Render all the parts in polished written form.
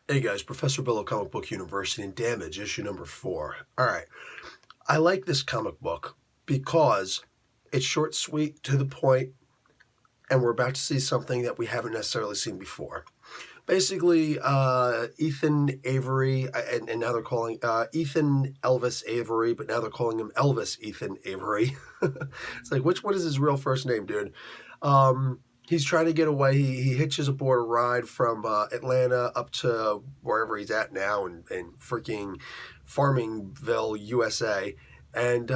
Hey guys, Professor Bill of Comic Book University and Damage, issue number 4. Alright, I like this comic book because it's short, sweet, to the point, and we're about to see something that we haven't necessarily seen before. Basically, Ethan Avery, and now they're calling Ethan Elvis Avery, but now they're calling him Elvis Ethan Avery. It's like, what is his real first name, dude? He's trying to get away. He hitches aboard a ride from Atlanta up to wherever he's at now in freaking Farmingville, USA. And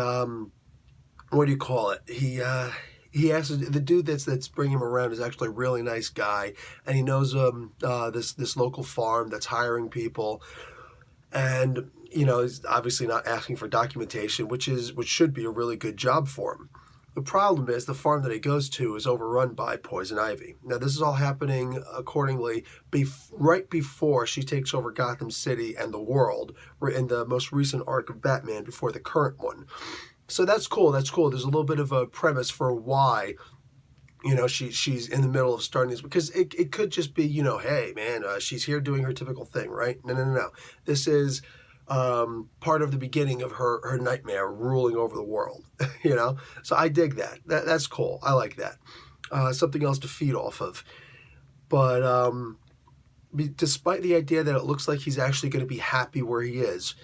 what do you call it? He asks the dude that's bringing him around is actually a really nice guy, and he knows this local farm that's hiring people, and he's obviously not asking for documentation, which should be a really good job for him. The problem is the farm that he goes to is overrun by poison ivy. Now, this is all happening accordingly right before she takes over Gotham City and the world. We're in the most recent arc of Batman before the current one. So that's cool. That's cool. There's a little bit of a premise for why she's in the middle of starting this, because it could just be, hey, man, she's here doing her typical thing, right? No. This is part of the beginning of her nightmare ruling over the world, So I dig that. That's cool. I like that. Something else to feed off of. But despite the idea that it looks like he's actually going to be happy where he is,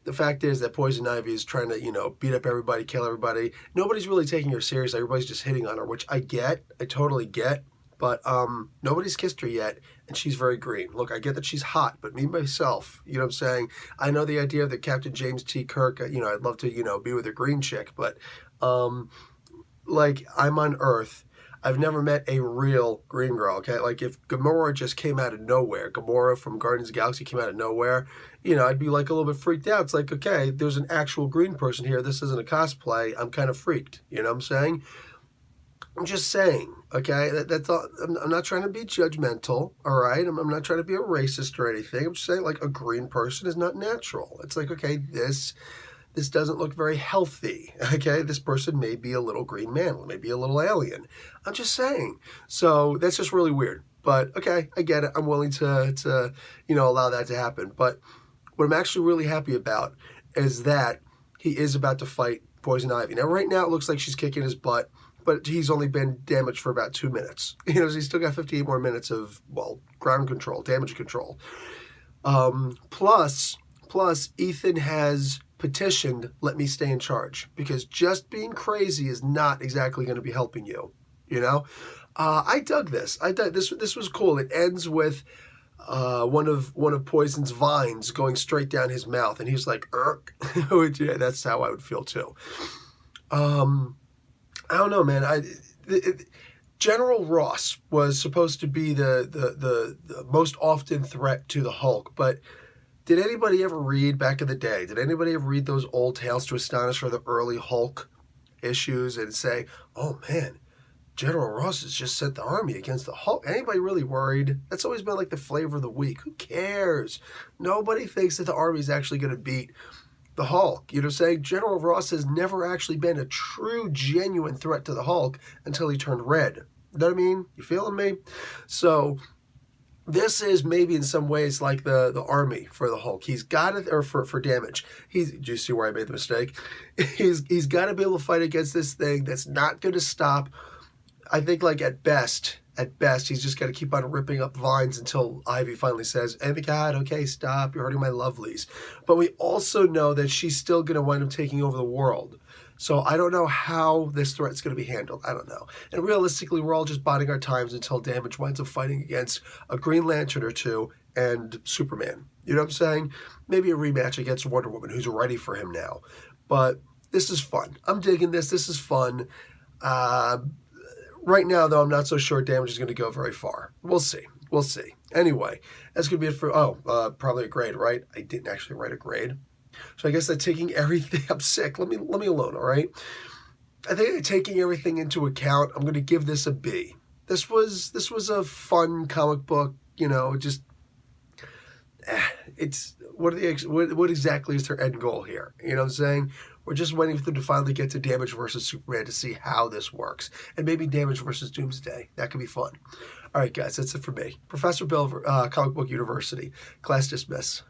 the fact is that Poison Ivy is trying to, beat up everybody, kill everybody. Nobody's really taking her seriously. Everybody's just hitting on her, which I get. I totally get. But nobody's kissed her yet, and she's very green. Look, I get that she's hot, but me, myself, you know what I'm saying? I know the idea of the Captain James T. Kirk, I'd love to, be with a green chick, but, like, I'm on Earth. I've never met a real green girl, okay? Like, if Gamora just came out of nowhere, Gamora from Guardians of the Galaxy came out of nowhere, I'd be, like, a little bit freaked out. It's like, okay, there's an actual green person here. This isn't a cosplay. I'm kind of freaked, you know what I'm saying? I'm just saying, okay? That's all. I'm not trying to be judgmental, all right? I'm not trying to be a racist or anything. I'm just saying, like, a green person is not natural. It's like, okay, this doesn't look very healthy, okay? This person may be a little green man, maybe a little alien. I'm just saying. So that's just really weird. But, okay, I get it. I'm willing to allow that to happen. But what I'm actually really happy about is that he is about to fight Poison Ivy. Now, right now, it looks like she's kicking his butt, but he's only been damaged for about 2 minutes. So he's still got 58 more minutes of, ground control, damage control. Plus, Ethan has petitioned, let me stay in charge, because just being crazy is not exactly going to be helping you, I dug this. This was cool. It ends with one of Poison's vines going straight down his mouth, and he's like, yeah, that's how I would feel too. I don't know, man. General Ross was supposed to be the most often threat to the Hulk, but did anybody ever read back in the day? Did anybody ever read those old Tales to Astonish or the early Hulk issues and say, oh man, General Ross has just sent the army against the Hulk? Anybody really worried? That's always been like the flavor of the week. Who cares? Nobody thinks that the army is actually going to beat the Hulk. You know what I'm saying? General Ross has never actually been a true, genuine threat to the Hulk until he turned red. You know what I mean? You feeling me? So this is maybe in some ways like the army for the Hulk. He's got it, or for damage. Do you see where I made the mistake? He's got to be able to fight against this thing that's not going to stop. I think, like, at best, he's just got to keep on ripping up vines until Ivy finally says, oh my God, okay, stop, you're hurting my lovelies. But we also know that she's still going to wind up taking over the world. So I don't know how this threat's going to be handled. I don't know. And realistically, we're all just biding our times until Damage winds up fighting against a Green Lantern or two and Superman. You know what I'm saying? Maybe a rematch against Wonder Woman, who's ready for him now. But this is fun. I'm digging this. This is fun. Right now, though, I'm not so sure Damage is going to go very far. We'll see. Anyway, that's going to be it for, probably a grade, right? I didn't actually write a grade. So I guess that taking everything, I'm sick. Let me alone, all right? I think taking everything into account, I'm going to give this a B. This was a fun comic book, just, it's, what exactly is their end goal here? You know what I'm saying? We're just waiting for them to finally get to Damage versus Superman to see how this works. And maybe Damage versus Doomsday. That could be fun. All right, guys, that's it for me. Professor Bill, Comic Book University. Class dismiss.